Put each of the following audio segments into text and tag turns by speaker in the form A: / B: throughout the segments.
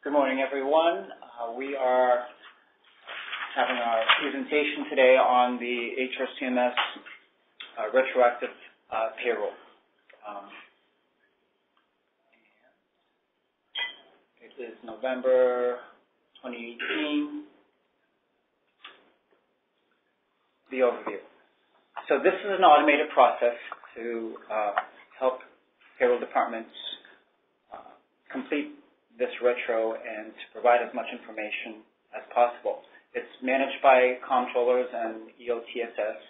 A: Good morning, everyone. We are having our presentation today on the HRCMS retroactive payroll. It is November 2018. The overview. So this is an automated process to help payroll departments complete this retro and to provide as much information as possible. It's managed by Comptrollers and EOTSS,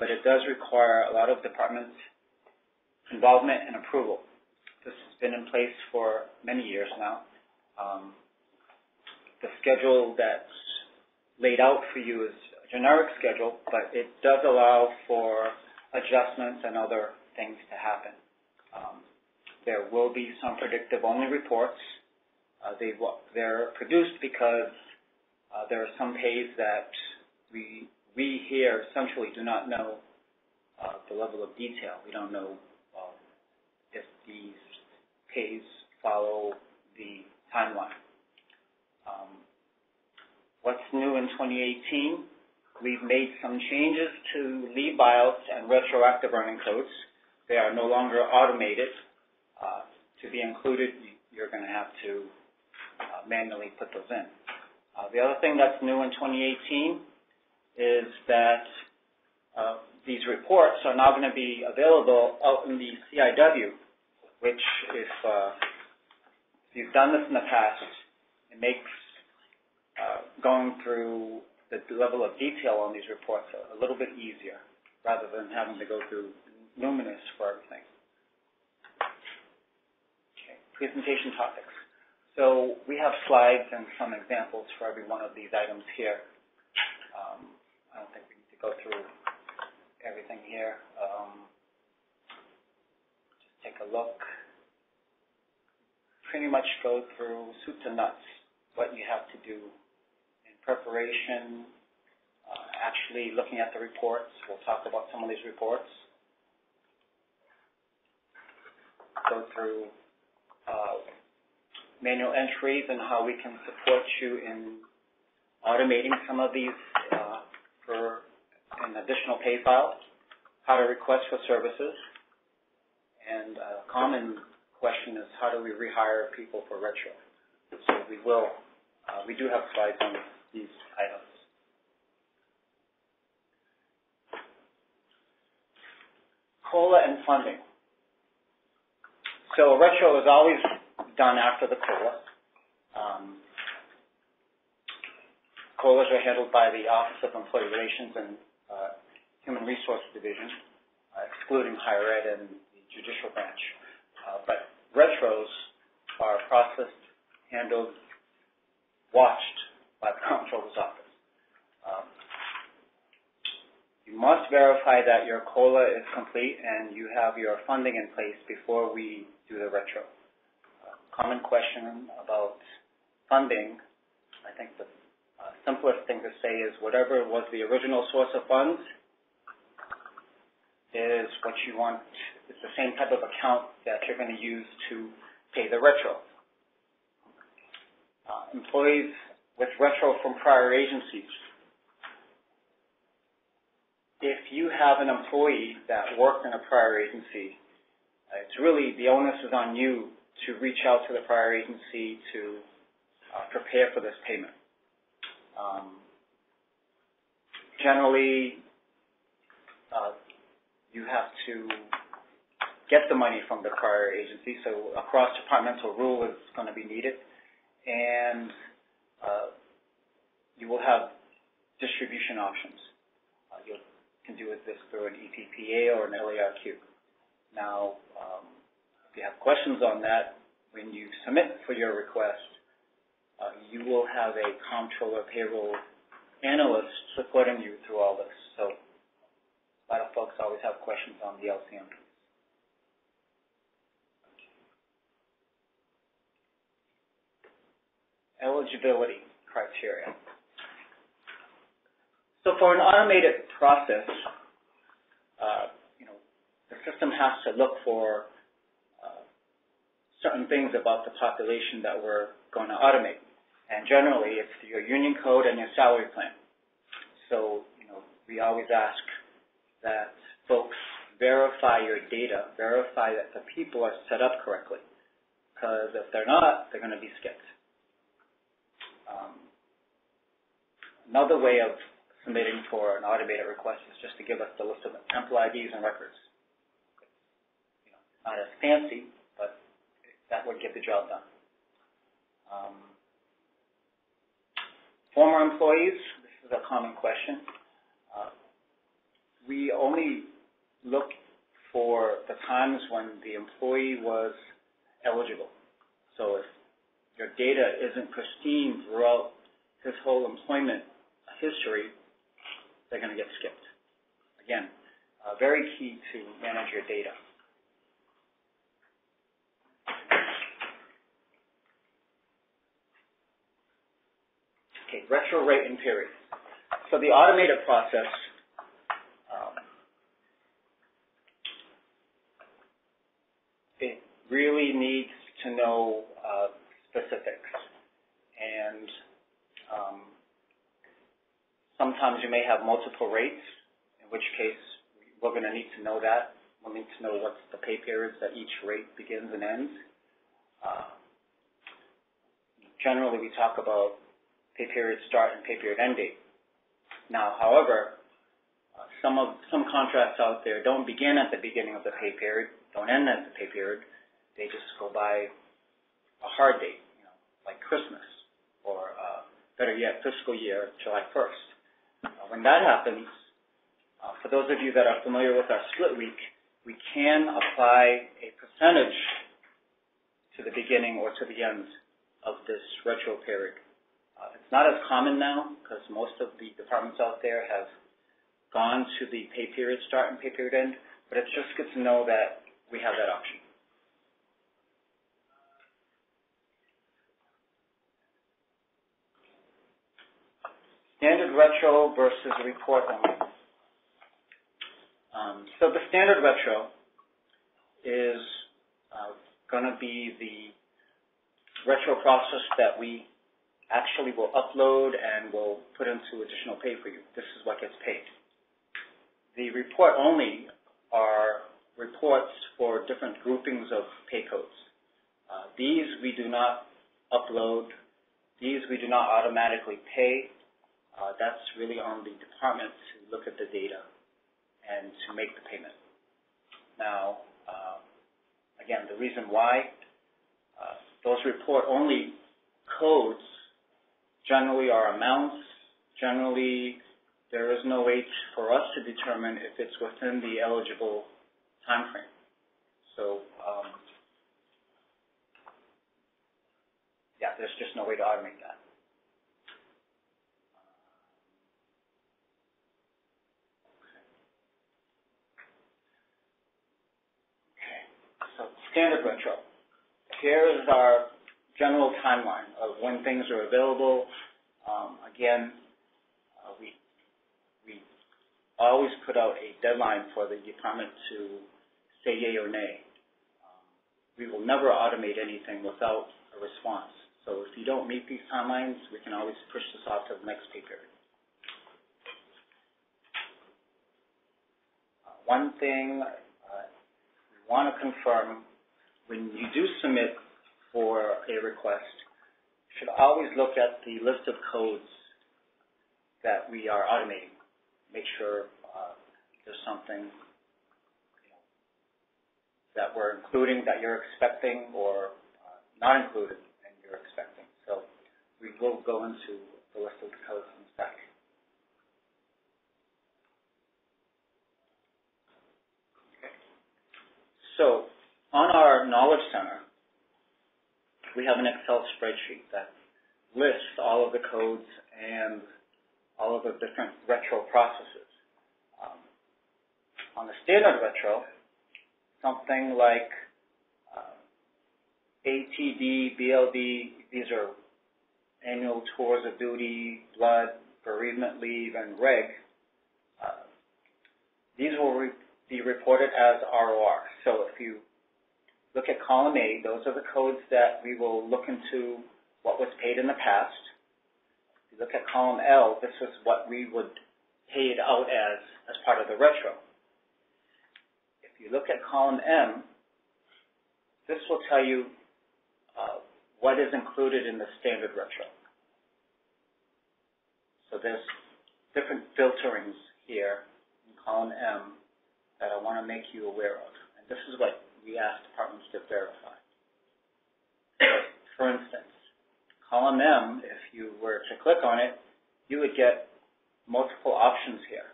A: but it does require a lot of department involvement and approval. This has been in place for many years now. The schedule that's laid out for you is a generic schedule, but it does allow for adjustments and other things to happen. There will be some predictive-only reports. They're produced because there are some pays that we here essentially do not know the level of detail. We don't know if these pays follow the timeline. What's new in 2018? We've made some changes to leave buyouts and retroactive earning codes. They are no longer automated. To be included, you're going to have to manually put those in. The other thing that's new in 2018 is that these reports are now going to be available out in the CIW, which if you've done this in the past, it makes going through the level of detail on these reports a little bit easier rather than having to go through Luminous for everything. Okay, presentation topics. So we have slides and some examples for every one of these items here. I don't think we need to go through everything here. Just take a look. Pretty much go through soup to nuts what you have to do in preparation, actually looking at the reports. We'll talk about some of these reports. Go through manual entries and how we can support you in automating some of these for an additional pay file, how to request for services, and a common question is how do we rehire people for retro? So we do have slides on these items. COLA and funding. So retro is always done after the COLA. COLAs are handled by the Office of Employee Relations and Human Resources Division, excluding higher ed and the judicial branch. But retros are processed, handled, watched by the Comptroller's office. You must verify that your COLA is complete and you have your funding in place before we do the retro. Common question about funding, I think the simplest thing to say is whatever was the original source of funds is what you want. It's the same type of account that you're going to use to pay the retro. Employees with retro from prior agencies. If you have an employee that worked in a prior agency, it's really the onus is on you to reach out to the prior agency to prepare for this payment. Generally, you have to get the money from the prior agency, so a cross-departmental rule is going to be needed, and you will have distribution options. You can do this through an EPPA or an LARQ. Now, if you have questions on that, when you submit for your request, you will have a Comptroller payroll analyst supporting you through all this. So a lot of folks always have questions on the LCM. Eligibility criteria. So for an automated process, the system has to look for certain things about the population that we're going to automate. And generally, it's your union code and your salary plan. So, we always ask that folks verify your data, verify that the people are set up correctly. Because if they're not, they're going to be skipped. Another way of submitting for an automated request is just to give us the list of employee IDs and records. Not as fancy, but that would get the job done. Former employees, this is a common question. We only look for the times when the employee was eligible. So if your data isn't pristine throughout his whole employment history, they're going to get skipped. Again, very key to manage your data. Okay, retro rate and period. So the automated process it really needs to know specifics. And sometimes you may have multiple rates, in which case we're going to need to know that. We'll need to know what's the pay periods that each rate begins and ends. Generally, we talk about pay period start and pay period end date. Now, however, some contracts out there don't begin at the beginning of the pay period, don't end at the pay period. They just go by a hard date, like Christmas, or better yet, fiscal year, July 1st. When that happens, for those of you that are familiar with our split week, we can apply a percentage to the beginning or to the end of this retro period. It's not as common now because most of the departments out there have gone to the pay period start and pay period end, but it's just good to know that we have that option. Standard retro versus report only. So the standard retro is going to be the retro process that we actually will upload and will put into additional pay for you. This is what gets paid. The report only are reports for different groupings of pay codes. These we do not upload. These we do not automatically pay. That's really on the department to look at the data and to make the payment. Now, again, the reason why those report-only codes generally are amounts. Generally, there is no way for us to determine if it's within the eligible time frame. So, yeah, there's just no way to automate that. Standard retro. Here is our general timeline of when things are available. Again, we always put out a deadline for the department to say yay or nay. We will never automate anything without a response. So if you don't meet these timelines, we can always push this off to the next pay period. One thing we want to confirm, when you do submit for a request, you should always look at the list of codes that we are automating. Make sure there's something that we're including that you're expecting or not included and you're expecting. So we will go into the list of the codes in a sec. Okay. So on our Knowledge Center, we have an Excel spreadsheet that lists all of the codes and all of the different retro processes. On the standard retro, something like ATD, BLD, these are annual tours of duty, blood, bereavement leave, and reg. These will be reported as ROR. So if you look at column A, those are the codes that we will look into what was paid in the past. If you look at column L, this is what we would pay it out as part of the retro. If you look at column M, this will tell you what is included in the standard retro. So there's different filterings here in column M that I want to make you aware of. And this is what we ask departments to verify. For instance, column M, if you were to click on it, you would get multiple options here,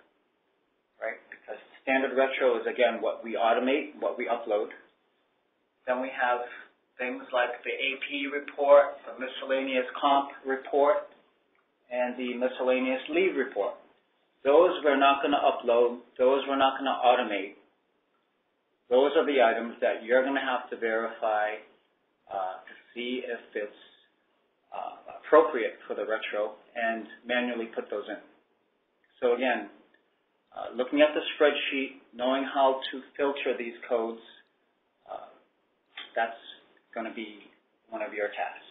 A: right? Because standard retro is, again, what we automate, what we upload. Then we have things like the AP report, the miscellaneous comp report, and the miscellaneous leave report. Those we're not going to upload. Those we're not going to automate. Those are the items that you're going to have to verify to see if it's appropriate for the retro and manually put those in. So again, looking at the spreadsheet, knowing how to filter these codes, that's going to be one of your tasks.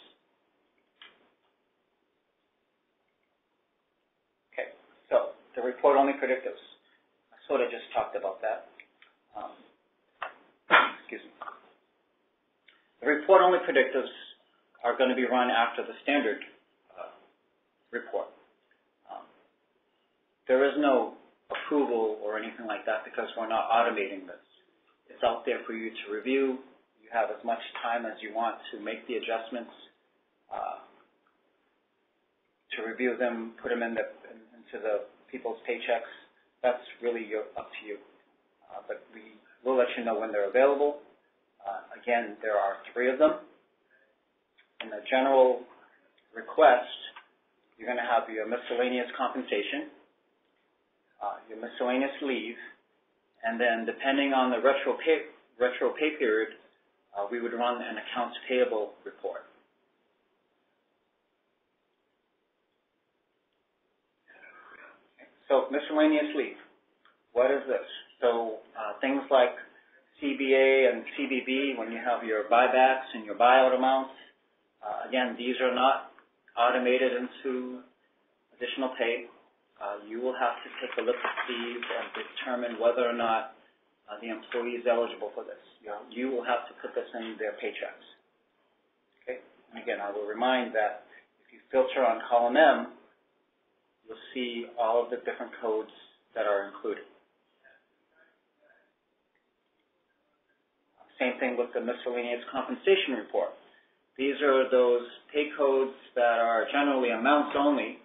A: Okay, so the report-only predictives. I sort of just talked about that. Excuse me. The report-only predictives are going to be run after the standard report. There is no approval or anything like that because we're not automating this. It's out there for you to review. You have as much time as you want to make the adjustments, to review them, put them into the people's paychecks. That's really up to you. But we will let you know when they're available. Again, there are 3 of them. In the general request, you're going to have your miscellaneous compensation, your miscellaneous leave, and then depending on the retro pay period, we would run an accounts payable report. So miscellaneous leave, what is this? So things like CBA and CBB, when you have your buybacks and your buyout amounts, again, these are not automated into additional pay. You will have to take a look at these and determine whether or not the employee is eligible for this. You will have to put this in their paychecks. Okay? And again, I will remind that if you filter on column M, you'll see all of the different codes that are included. Same thing with the miscellaneous compensation report. These are those pay codes that are generally amounts only.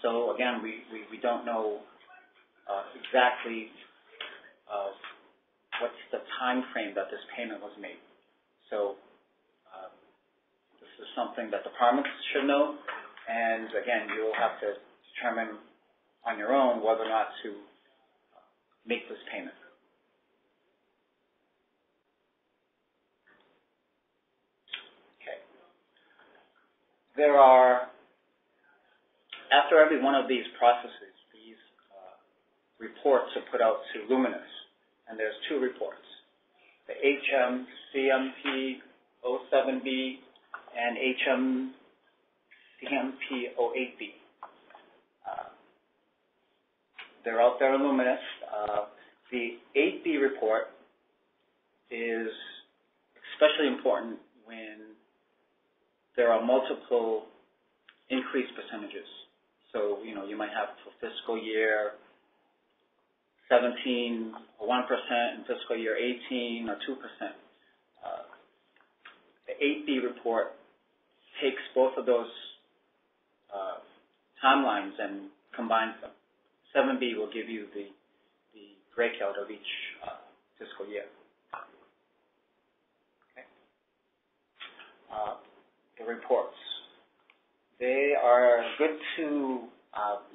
A: So again, we don't know exactly what's the time frame that this payment was made. So this is something that departments should know. And again, you will have to determine on your own whether or not to make this payment. There are, after every one of these processes, these reports are put out to Luminous, and there's 2 reports, the HMCMP 07B and HMCMP 08B. They're out there in Luminous. The 8B report is especially important when there are multiple increase percentages. So, you might have for fiscal year 17 or 1%, and fiscal year 18 or 2%. The 8B report takes both of those timelines and combines them. 7B will give you the breakout of each fiscal year. Okay. The reports. They are good to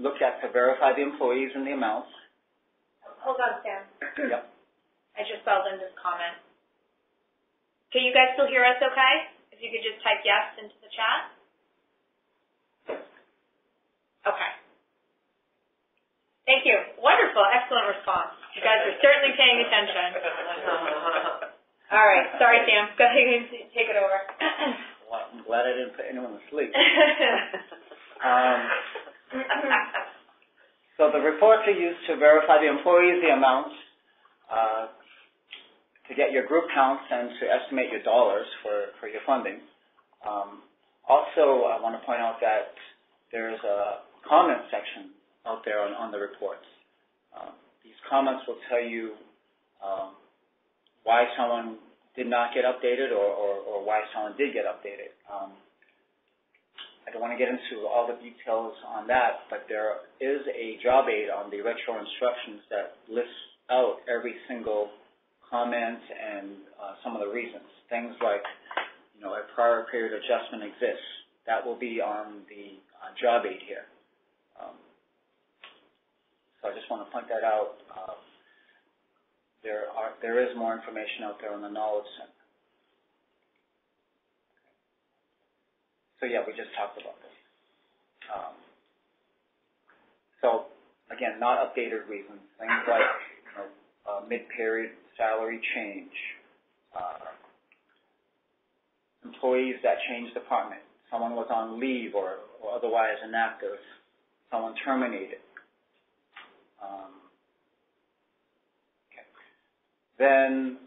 A: look at to verify the employees and the amounts.
B: Hold on, Sam.
A: Yep.
B: I just saw Linda's comment. Can you guys still hear us okay? If you could just type yes into the chat. Okay. Thank you. Wonderful. Excellent response. You guys are certainly paying attention. All All right. Sorry, Sam. Go ahead and take it over.
A: Well, I'm glad I didn't put anyone to sleep. So the reports are used to verify the employees, the amounts, to get your group counts and to estimate your dollars for your funding. Also, I want to point out that there's a comment section out there on the reports. These comments will tell you why someone did not get updated or why someone did get updated. I don't want to get into all the details on that, but there is a job aid on the retro instructions that lists out every single comment and some of the reasons. Things like, a prior period adjustment exists. That will be on the job aid here. So I just want to point that out. There is more information out there on the Knowledge Center. So yeah, we just talked about this. So again, not updated reasons. Things like mid-period salary change, employees that changed department, someone was on leave or otherwise inactive, someone terminated. Okay. Then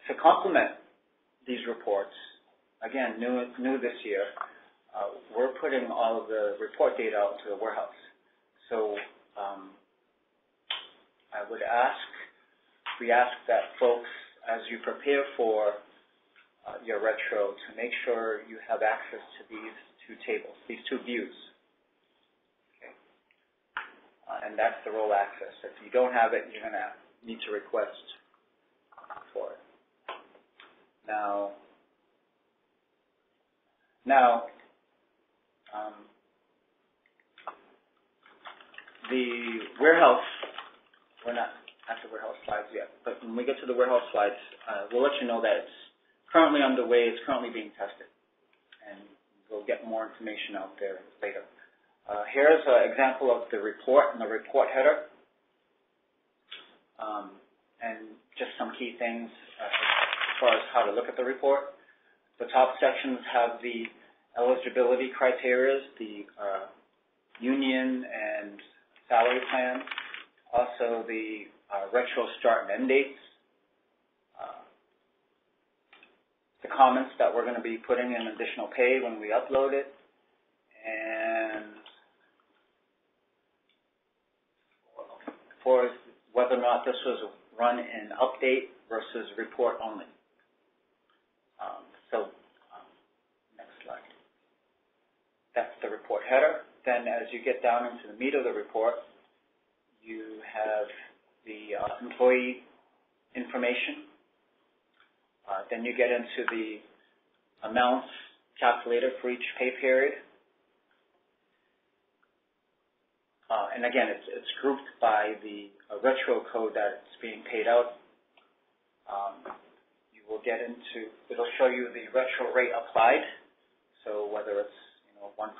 A: to complement these reports, again, new this year, we're putting all of the report data out to the warehouse. So we ask that folks, as you prepare for your retro, to make sure you have access to these two tables, these two views. Okay. And that's the role access. If you don't have it, you're going to need to request for it. Now, the warehouse, we're not at the warehouse slides yet, but when we get to the warehouse slides, we'll let you know that it's currently underway, it's currently being tested, and we'll get more information out there later. Here's an example of the report and the report header, and just some key things as far as how to look at the report. The top sections have the eligibility criteria, the union and salary plan, also the retro start and end dates, the comments that we're going to be putting in additional pay when we upload it, and for whether or not this was run in update versus report only. Next slide. That's the report header. Then as you get down into the meat of the report, you have the employee information. Then you get into the amounts calculated for each pay period. And again, it's grouped by the retro code that it's being paid out. You will get into, it'll show you the retro rate applied, so whether it's 1%, 2%,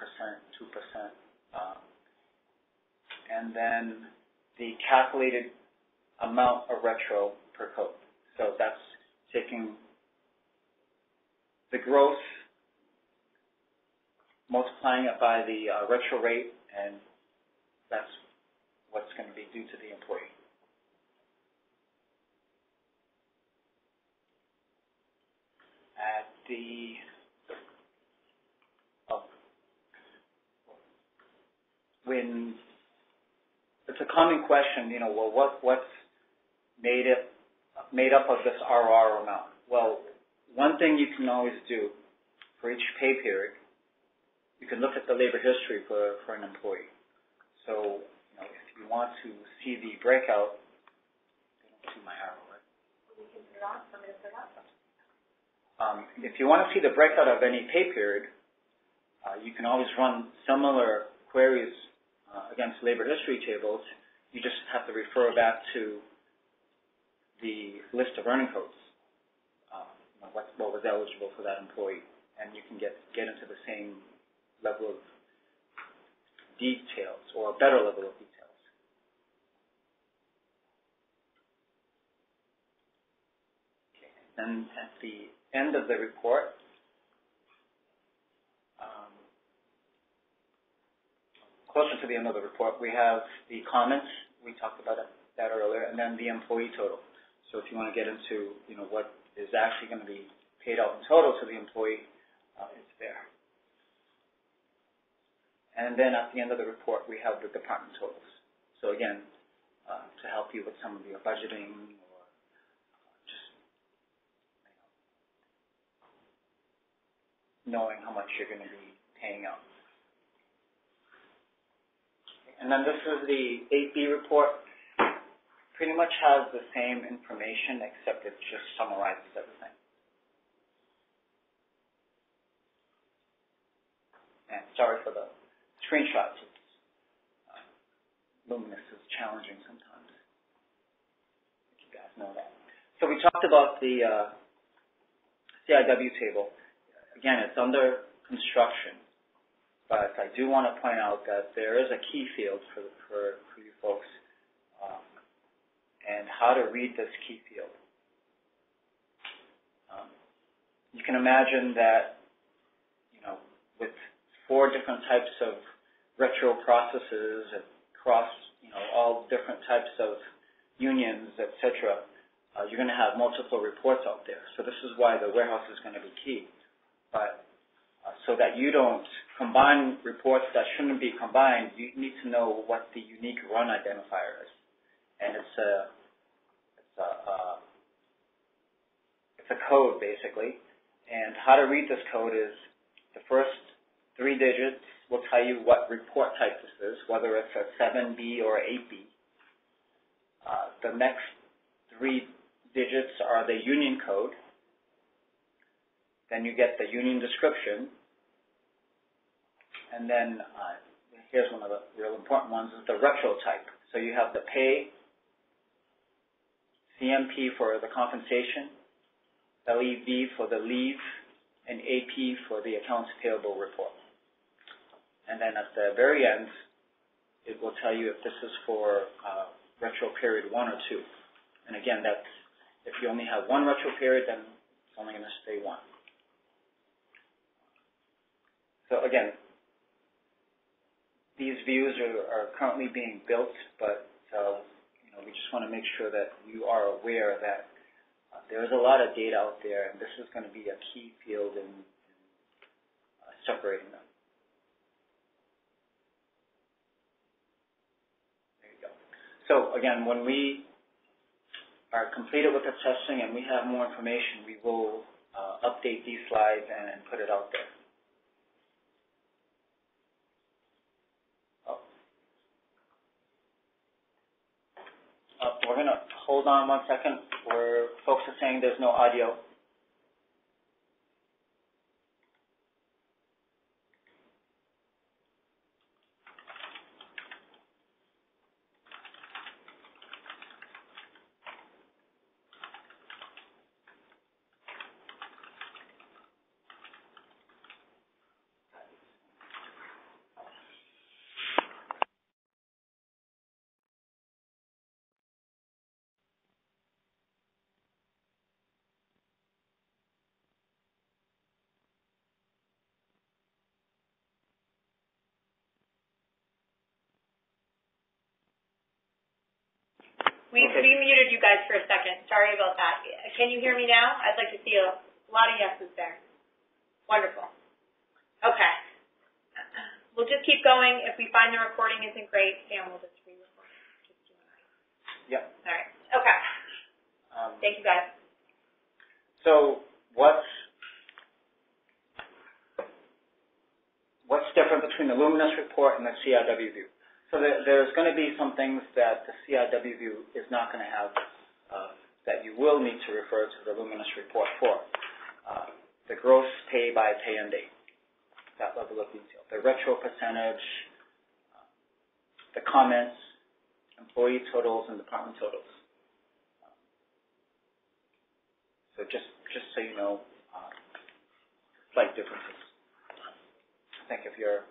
A: and then the calculated amount of retro per code. So that's taking the gross, multiplying it by the retro rate, and that's what's going to be due to the employee. At the when it's a common question, well, what's made up of this RR amount? Well, one thing you can always do for each pay period, you can look at the labor history for an employee. So, if you want to see the breakout, I don't see my arrow, right?
B: You can put it on. I'm going to put it on.
A: If you want to see the breakout of any pay period, you can always run similar queries against labor history tables. You just have to refer back to the list of earning codes, what was eligible for that employee, and you can get into the same level of details, or a better level of details. Okay. Then at the end of the report, closer to the end of the report, we have the comments. We talked about that earlier, and then the employee total. So if you want to get into, what is actually going to be paid out in total to the employee, it's there. And then at the end of the report, we have the department totals. So again, to help you with some of your budgeting or just knowing how much you're going to be paying out. And then this is the 8B report. Pretty much has the same information, except it just summarizes everything. And sorry for the screenshots. Luminous is challenging sometimes. You guys know that. So we talked about the CIW table. Again, it's under construction. But I do want to point out that there is a key field for you folks, and how to read this key field. You can imagine that, with 4 different types of retro processes across, all different types of unions, etc., you're going to have multiple reports out there. So this is why the warehouse is going to be key. But so that you don't combine reports that shouldn't be combined, you need to know what the unique run identifier is. And it's a code, basically. And how to read this code is the first 3 digits will tell you what report type this is, whether it's a 7B or 8B. The next 3 digits are the union code. Then you get the union description. And then here's one of the real important ones, is the retro type. So you have the pay, CMP for the compensation, LEV for the leave, and AP for the accounts payable report. And then at the very end, it will tell you if this is for retro period 1 or 2. And again, that's if you only have 1 retro period, then it's only going to stay 1. So again, these views are currently being built, but we just want to make sure that you are aware that there's a lot of data out there, and this is going to be a key field in separating them. There you go. So again, when we are completed with the testing and we have more information, we will update these slides and put it out there. We're going to hold on 1 second, where folks are saying there's no audio.
B: We muted you guys for a second. Sorry about that. Can you hear me now? I'd like to see a lot of yeses there. Wonderful. Okay. We'll just keep going. If we find the recording isn't great, Sam will just re-record it. Just you and I.
A: Yep.
B: All right. Okay. Thank you, guys.
A: So what's different between the Luminous report and the CIW view? So there's going to be some things that the CIW view is not going to have that you will need to refer to the Luminous report for. The gross pay by pay end date, that level of detail. The retro percentage, the comments, employee totals, and department totals. So just so you know, slight differences. I think if you're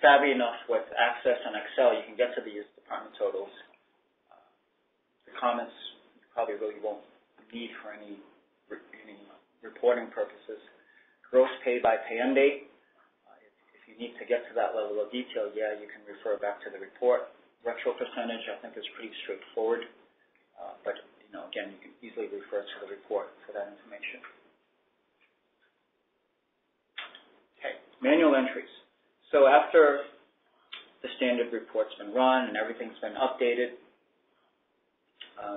A: savvy enough with Access and Excel, you can get to these department totals. The comments, you probably really won't need for any reporting purposes. Gross pay by pay end date. If you need to get to that level of detail, yeah, you can refer back to the report. Retro percentage, I think, is pretty straightforward, but again, you can easily refer to the report for that information. Okay, manual entries. So after the standard report's been run and everything's been updated,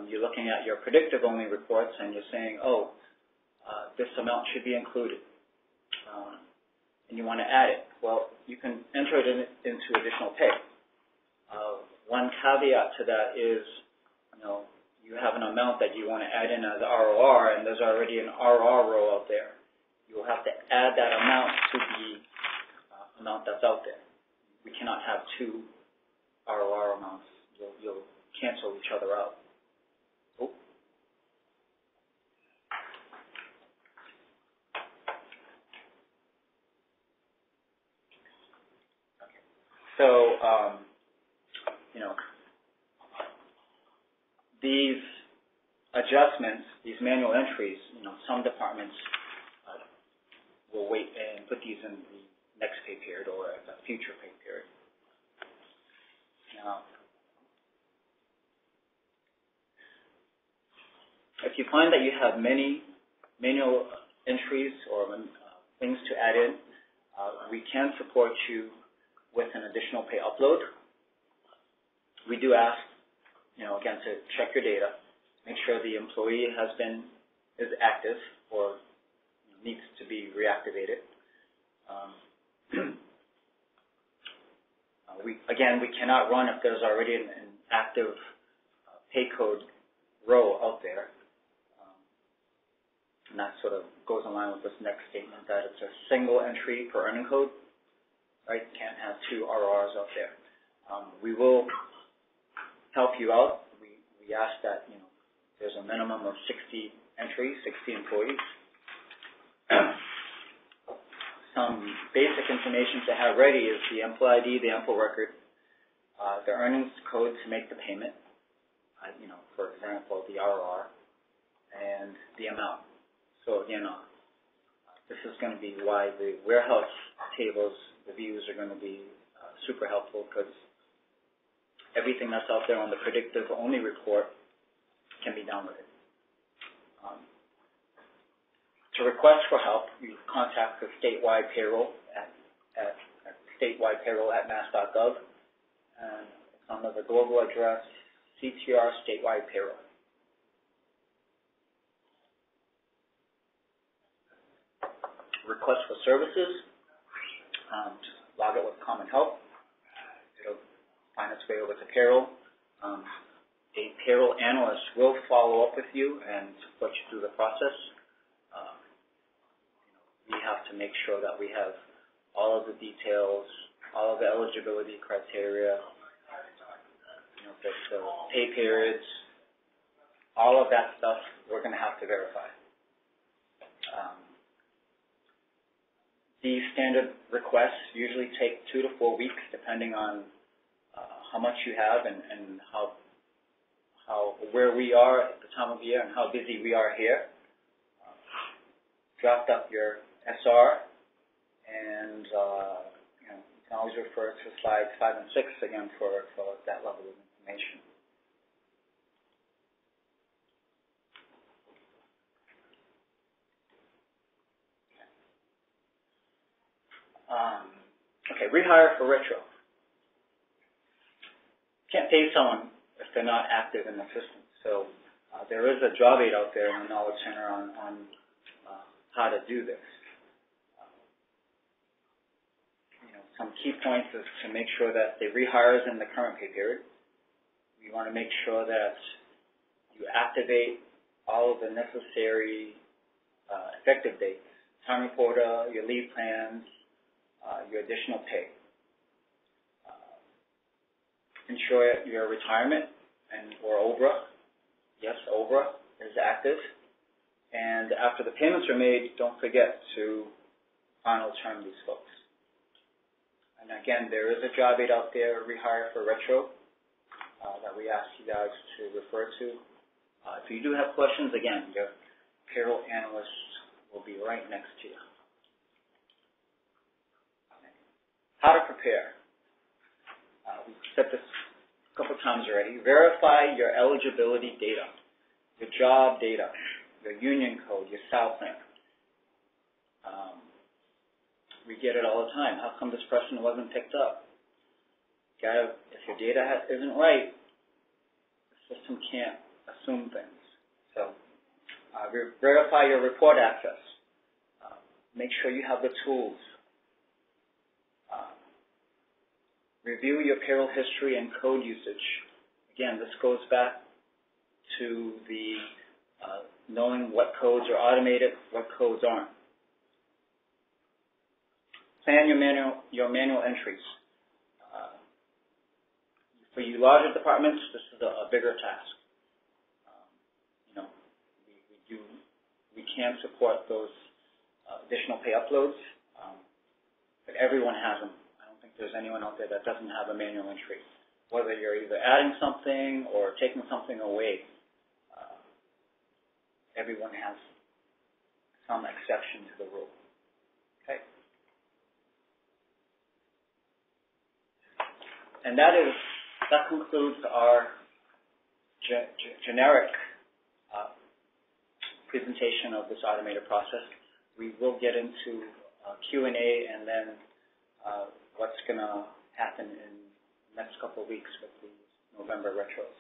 A: you're looking at your predictive-only reports and you're saying, this amount should be included, and you want to add it. Well, you can enter it into additional pay. One caveat to that is, you have an amount that you want to add in as ROR, and there's already an RR row out there. You'll have to add that amount to the amount that's out there. We cannot have two ROR amounts. You'll cancel each other out. So, these adjustments, these manual entries, some departments will wait and put these in the next pay period or a future pay period. Now, if you find that you have many manual entries or things to add in, we can support you with an additional pay upload. We do ask, again, to check your data, make sure the employee is active or needs to be reactivated. We cannot run if there's already an active pay code row out there. And that sort of goes in line with this next statement that it's a single entry per earning code, right? Can't have two RRs out there. We will help you out. We ask that, there's a minimum of 60 entries, 60 employees. Some basic information to have ready is the employee ID, the employee record, the earnings code to make the payment, for example, the RR, and the amount. So again, this is going to be why the warehouse tables, the views are going to be super helpful, because everything that's out there on the predictive-only report can be downloaded. To request for help, you contact the statewide payroll at statewidepayroll@mass.gov, and it's under the global address CTR statewide payroll. Request for services, just log it with Common Help. It'll find its way over to payroll. A payroll analyst will follow up with you and put you through the process. We have to make sure that we have all of the details, all of the eligibility criteria, the pay periods, all of that stuff we're going to have to verify. These standard requests usually take 2 to 4 weeks, depending on how much you have and where we are at the time of year and how busy we are here. Draft up your SR, and you can always refer to slides 5 and 6 again for that level of information. Okay, rehire for retro. Can't pay someone if they're not active in the system. So there is a job aid out there in the Knowledge Center on how to do this. Some key points is to make sure that the rehire is in the current pay period. You want to make sure that you activate all of the necessary effective dates, time reporter, your leave plans, your additional pay. Ensure your retirement or OBRA, yes, OBRA is active. And after the payments are made, don't forget to final term these folks. And again, there is a job aid out there, Rehire for Retro, that we ask you guys to refer to. If you do have questions, again, your payroll analyst will be right next to you. How to prepare. We've said this a couple times already. Verify your eligibility data, your job data, your union code, your SAL plan. We get it all the time. How come this person wasn't picked up? If your data isn't right, the system can't assume things. So verify your report access. Make sure you have the tools. Review your payroll history and code usage. Again, this goes back to the knowing what codes are automated, what codes aren't. Plan your manual entries. For you larger departments, this is a bigger task. We can support those additional pay uploads, but everyone has them. I don't think there's anyone out there that doesn't have a manual entry. Whether you're either adding something or taking something away, everyone has some exception to the rule. Okay. And that concludes our generic presentation of this automated process. We will get into Q&A and then what's going to happen in the next couple of weeks with the December retros.